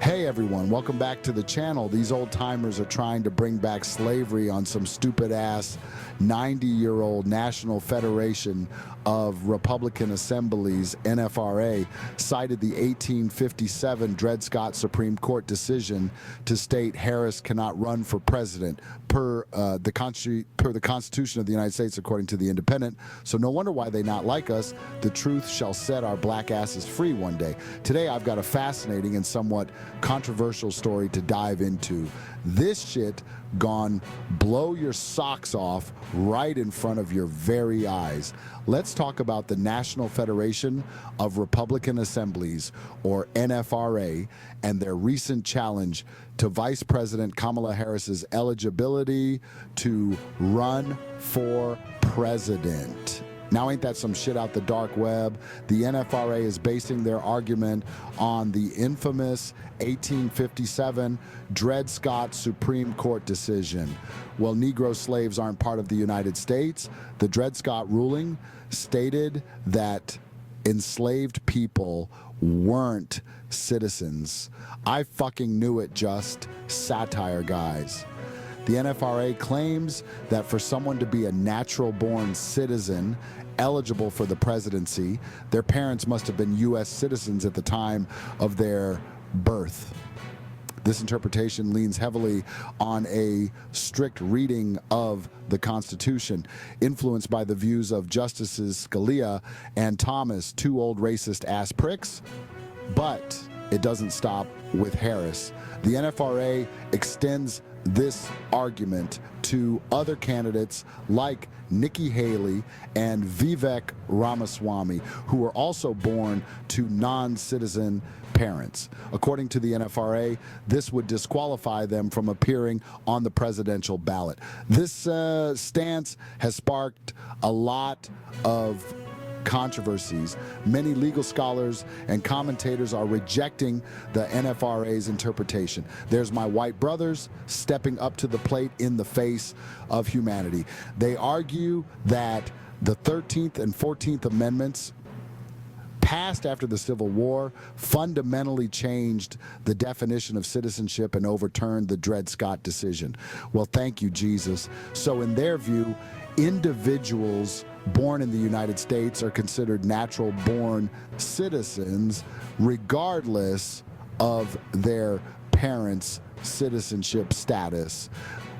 Hey everyone, welcome back to the channel. These old timers are trying to bring back slavery on some stupid ass 90-year-old National Federation of Republican Assemblies, NFRA, cited the 1857 Dred Scott Supreme Court decision to state Harris cannot run for president per the Constitution of the United States, according to The Independent. So no wonder why they not like us. The truth shall set our black asses free one day. Today I've got a fascinating and somewhat controversial story to dive into. This shit gone blow your socks off right in front of your very eyes. Let's talk about the National Federation of Republican Assemblies, or NFRA, and their recent challenge to Vice President Kamala Harris's eligibility to run for president. Now, ain't that some shit out the dark web? The NFRA is basing their argument on the infamous 1857 Dred Scott Supreme Court decision. Well, Negro slaves aren't part of the United States. The Dred Scott ruling stated that enslaved people weren't citizens. I fucking knew it, just satire, guys. The NFRA claims that for someone to be a natural-born citizen eligible for the presidency, their parents must have been U.S. citizens at the time of their birth. This interpretation leans heavily on a strict reading of the Constitution, influenced by the views of Justices Scalia and Thomas, two old racist ass pricks. But it doesn't stop with Harris. The NFRA extends this argument to other candidates like Nikki and Vivek Ramaswamy, who were also born to non-citizen parents. According to the NFRA, this would disqualify them from appearing on the presidential ballot. This stance has sparked a lot of controversies. Many legal scholars and commentators are rejecting the NFRA's interpretation. There's my white brothers stepping up to the plate in the face of humanity. They argue that the 13th and 14th Amendments, passed after the Civil War, fundamentally changed the definition of citizenship and overturned the Dred Scott decision. Well, thank you, Jesus. So in their view, individuals born in the United States are considered natural-born citizens regardless of their parents' citizenship status.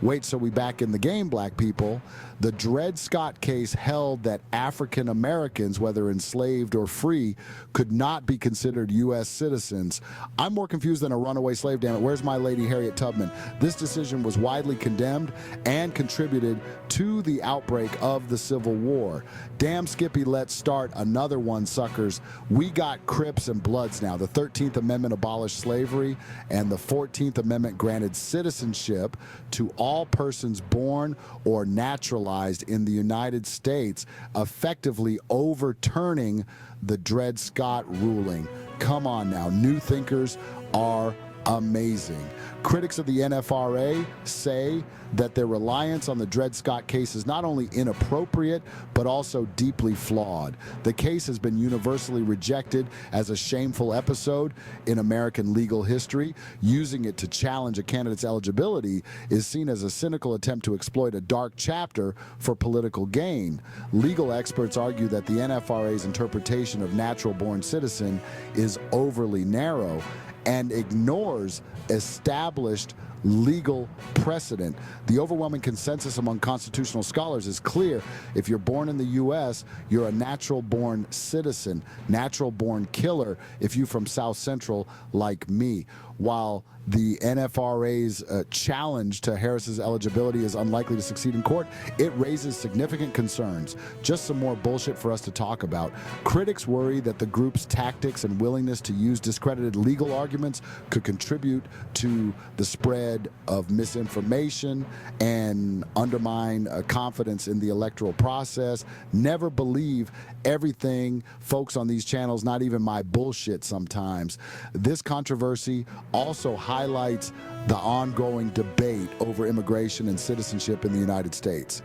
Wait, so we back in the game, black people. The Dred Scott case held that African Americans, whether enslaved or free, could not be considered U.S. citizens. I'm more confused than a runaway slave, damn it. Where's my lady Harriet Tubman? This decision was widely condemned and contributed to the outbreak of the Civil War. Damn Skippy, let's start another one, suckers. We got Crips and Bloods now. The 13th Amendment abolished slavery, and the 14th Amendment granted citizenship to all persons born or naturalized in the United States, effectively overturning the Dred Scott ruling. Come on now, new thinkers are amazing. Critics of the NFRA say that their reliance on the Dred Scott case is not only inappropriate, but also deeply flawed. The case has been universally rejected as a shameful episode in American legal history. Using it to challenge a candidate's eligibility is seen as a cynical attempt to exploit a dark chapter for political gain. Legal experts argue that the NFRA's interpretation of natural-born citizen is overly narrow and ignores established legal precedent. The overwhelming consensus among constitutional scholars is clear. If you're born in the U.S., you're a natural-born citizen, natural-born killer if you're from South Central like me. While the NFRA's challenge to Harris's eligibility is unlikely to succeed in court, it raises significant concerns. Just some more bullshit for us to talk about. Critics worry that the group's tactics and willingness to use discredited legal arguments could contribute to the spread of misinformation and undermine confidence in the electoral process. Never believe everything folks on these channels, not even my bullshit sometimes. This controversy also highlights the ongoing debate over immigration and citizenship in the United States.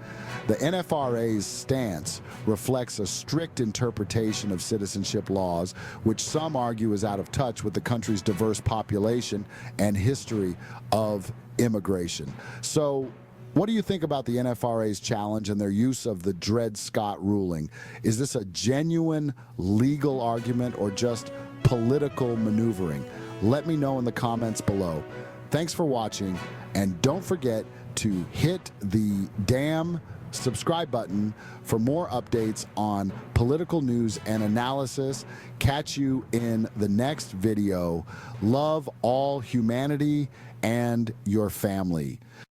The NFRA's stance reflects a strict interpretation of citizenship laws, which some argue is out of touch with the country's diverse population and history of immigration. So, what do you think about the NFRA's challenge and their use of the Dred Scott ruling? Is this a genuine legal argument or just political maneuvering? Let me know in the comments below. Thanks for watching, and don't forget to hit the damn subscribe button for more updates on political news and analysis. Catch you in the next video. Love all humanity and your family.